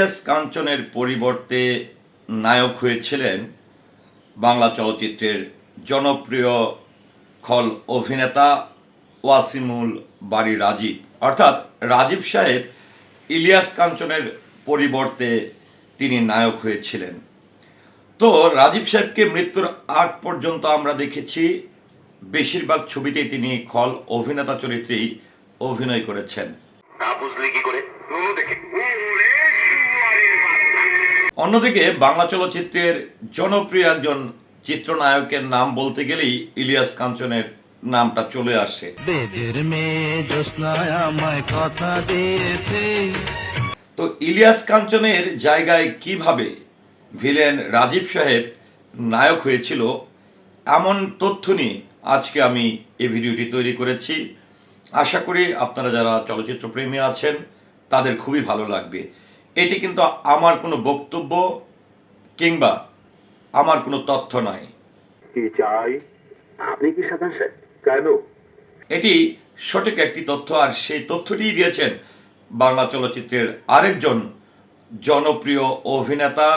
ইলিয়াস কাঞ্চনের পরিবর্তে নায়ক হয়েছিলেন বাংলা চলচ্চিত্রের জনপ্রিয় খল অভিনেতা ওয়াসিমুল বারী রাজীব। অর্থাৎ রাজীব সাহেব ইলিয়াস কাঞ্চনের পরিবর্তে তিনি নায়ক হয়েছিলেন। তো রাজীব সাহেবকে মৃত্যুর আগ পর্যন্ত আমরা দেখেছি বেশিরভাগ ছবিতেই তিনি খল অভিনেতা চরিত্রেই অভিনয় করেছেন। অন্যদিকে বাংলা চলচ্চিত্রের জনপ্রিয় একজন চিত্রনায়কের নাম বলতে গেলেই ইলিয়াস কাঞ্চনের নামটা চলে আসে। তো ইলিয়াস কাঞ্চনের জায়গায় কিভাবে ভিলেন রাজীব সাহেব নায়ক হয়েছিল এমন তথ্য নিয়ে আজকে আমি এই ভিডিওটি তৈরি করেছি। আশা করি আপনারা যারা চলচ্চিত্র প্রেমী আছেন তাদের খুবই ভালো লাগবে। এটি কিন্তু আমার কোনো বক্তব্য কিংবা আমার কোনো তথ্য নয়। এটি সঠিক একটি তথ্য, আর সেই তথ্যটি দিয়েছেন বাংলা চলচ্চিত্রের আরেকজন জনপ্রিয় অভিনেতা,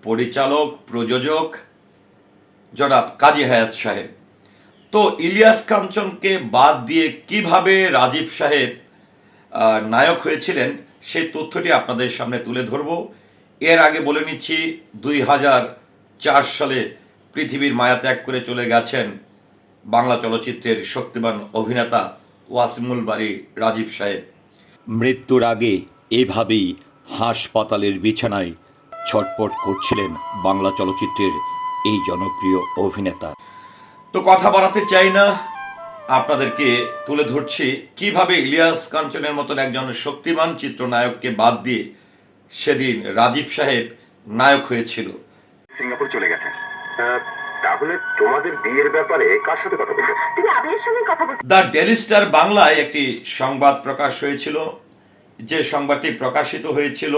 পরিচালক, প্রযোজক জনাব কাজী হায়াৎ সাহেব। তো ইলিয়াস কাঞ্চনকে বাদ দিয়ে কিভাবে রাজীব সাহেব নায়ক হয়েছিলেন সেই তথ্যটি আপনাদের সামনে তুলে ধরব। এর আগে বলে নিচ্ছি 2004 সালে পৃথিবীর মায়া ত্যাগ করে চলে গেছেন বাংলা চলচ্চিত্রের শক্তিমান অভিনেতা ওয়াসিমুল বারী রাজীব সাহেব। মৃত্যুর আগে এভাবেই হাসপাতালের বিছানায় ছটপট করছিলেন বাংলা চলচ্চিত্রের এই জনপ্রিয় অভিনেতা। তো কথা বাড়াতে চাই না, আপনাদেরকে তুলে ধরছি কিভাবে ইলিয়াস কাঞ্চনের মতন একজন শক্তিমান চিত্রনায়ককে বাদ দিয়ে সেদিন রাজীব সাহেব নায়ক হয়েছিল। সিঙ্গাপুর চলে গেছে। তাহলে তোমাদের বিয়ের ব্যাপারে কার সাথে কথা বলছো? তুমি আবিরের সঙ্গে কথা বলছো। দ্য ডেইলি স্টার বাংলায় একটি সংবাদ প্রকাশ হয়েছিল, যে সংবাদটি প্রকাশিত হয়েছিল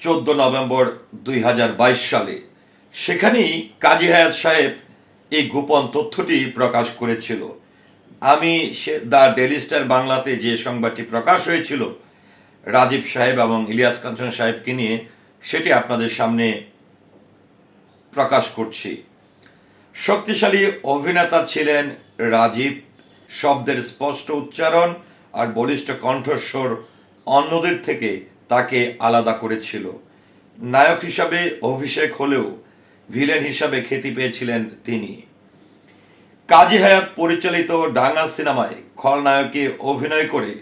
14 নভেম্বর 2022 সালে। সেখানেই কাজী হায়াৎ সাহেব এই গোপন তথ্যটি প্রকাশ করেছিল। আমি দ্য ডেইলি স্টার বাংলাতে যে সংবাদটি প্রকাশ হয়েছিল রাজীব সাহেব এবং ইলিয়াস কাঞ্চন সাহেবকে নিয়ে, সেটি আপনাদের সামনে প্রকাশ করছি। শক্তিশালী অভিনেতা ছিলেন রাজীব। শব্দের স্পষ্ট উচ্চারণ আর বলিষ্ঠ কণ্ঠস্বর অন্যদের থেকে তাকে আলাদা করেছিল। নায়ক হিসাবে অভিষেক হলেও ভিলেন হিসাবে খ্যাতি পেয়েছিলেন তিনি। কাজী হায়াৎ পরিচালিত ডাঙ্গা সিনেমায় খলনায়কে অভিনয় করে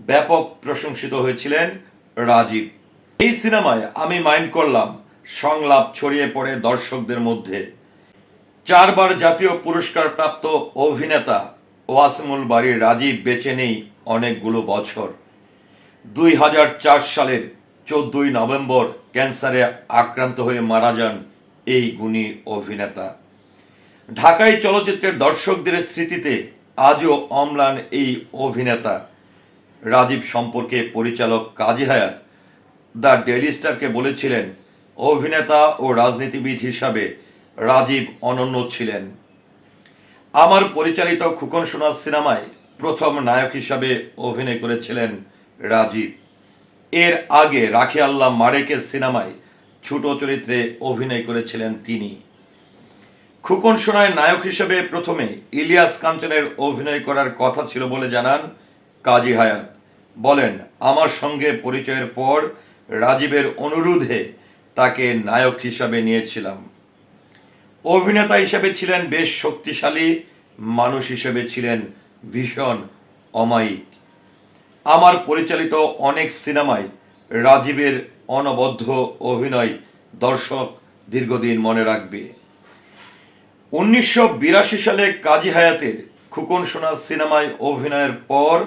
ব্যাপক প্রশংসিত হয়েছিলেন রাজীব। এই সিনেমায় আমি মাইন্ড করলাম সংলাপ ছড়িয়ে পড়ে দর্শকদের মধ্যে। 4 বার জাতীয় পুরস্কার প্রাপ্ত অভিনেতা ওয়াসিমুল বারী রাজীব বেঁচে নেই অনেকগুলো বছর। 2004 সালের 14 নভেম্বর ক্যান্সারে আক্রান্ত হয়ে মারা যান এই গুণী অভিনেতা। ঢাকাই চলচ্চিত্রের দর্শকদের স্মৃতিতে আজও অম্লান এই অভিনেতা। রাজীব সম্পর্কে পরিচালক কাজী হায়াৎ দ্য ডেইলি স্টারকে বলেছিলেন, অভিনেতা ও রাজনীতিবিদ হিসাবে রাজীব অনন্য ছিলেন। আমার পরিচালিত খোকন সোনা সিনেমায় প্রথম নায়ক হিসাবে অভিনয় করেছিলেন রাজীব। এর আগে রাখে আল্লাহ মারেকের সিনেমায় ছোট চরিত্রে অভিনয় করেছিলেন তিনি। খোকন সোনায় নায়ক হিসেবে প্রথমে ইলিয়াস কাঞ্চনের অভিনয় করার কথা ছিল বলে জানান কাজী হায়াৎ। বলেন, আমার সঙ্গে পরিচয়ের পর রাজীবের অনুরোধে তাকে নায়ক হিসাবে নিয়েছিলাম। অভিনেতা হিসেবে ছিলেন বেশ শক্তিশালী, মানুষ হিসেবে ছিলেন ভীষণ অমায়িক। আমার পরিচালিত অনেক সিনেমায় রাজীবের অনবদ্য অভিনয় দর্শক দীর্ঘদিন মনে রাখবে। 1982 সালে কাজী হায়াতের খোকন সোনা সিনেমায় অভিনয়ের পর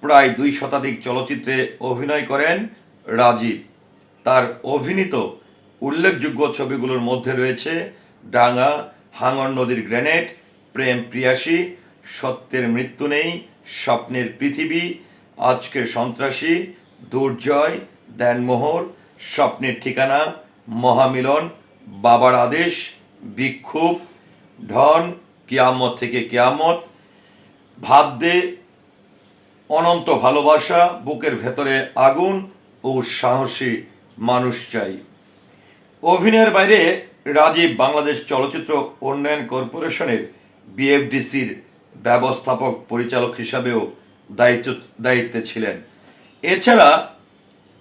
প্রায় 2 শতাধিক চলচ্চিত্রে অভিনয় করেন রাজীব। তার অভিনীত উল্লেখযোগ্য ছবিগুলোর মধ্যে রয়েছে ডাঙ্গা, হাঙর নদীর গ্রেনেড, প্রেম প্রিয়াসী, সত্যের মৃত্যু নেই, স্বপ্নের পৃথিবী, আজকের সন্ত্রাসী, দুর্জয়, দেনমোহর, স্বপ্নের ঠিকানা, মহামিলন, বাবার আদেশ, বিক্ষোভ, ঢন, কিয়ামত থেকে কিয়ামত, ভাত দে, অনন্ত ভালোবাসা, বুকের ভেতরে আগুন ও সাহসী মানুষ চাই। অভিনয়ের বাইরে রাজীব বাংলাদেশ চলচ্চিত্র উন্নয়ন কর্পোরেশনের বিএফডিসির ব্যবস্থাপক পরিচালক হিসাবেও দায়িত্বে ছিলেন। এছাড়া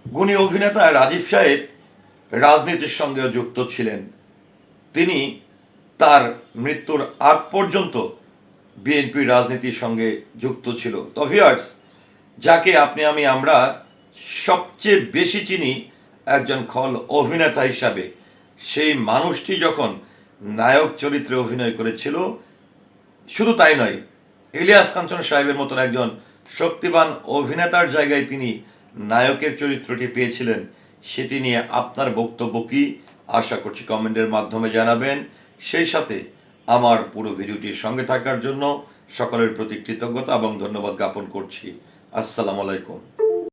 গুণী অভিনেতা রাজীব সাহেব রাজনীতির সঙ্গেও যুক্ত ছিলেন। তিনি তার মৃত্যুর আগ পর্যন্ত বিএনপির রাজনীতির সঙ্গে যুক্ত ছিল। তো ভিউয়ার্স, যাকে আমরা সবচেয়ে বেশি চিনি একজন খল অভিনেতা হিসাবে, সেই মানুষটি যখন নায়ক চরিত্রে অভিনয় করেছিল, শুধু তাই নয়, ইলিয়াস কাঞ্চন সাহেবের মতন একজন শক্তিমান অভিনেতার জায়গায় তিনি নায়কের চরিত্রটি পেয়েছিলেন, সেটি নিয়ে আপনার বক্তব্য কি, আশা করছি কমেন্টের মাধ্যমে জানাবেন। সেই সাথে আমার পুরো ভিডিওটির সঙ্গে থাকার জন্য সকলের প্রতি কৃতজ্ঞতা এবং ধন্যবাদ জ্ঞাপন করছি। আসসালামু আলাইকুম।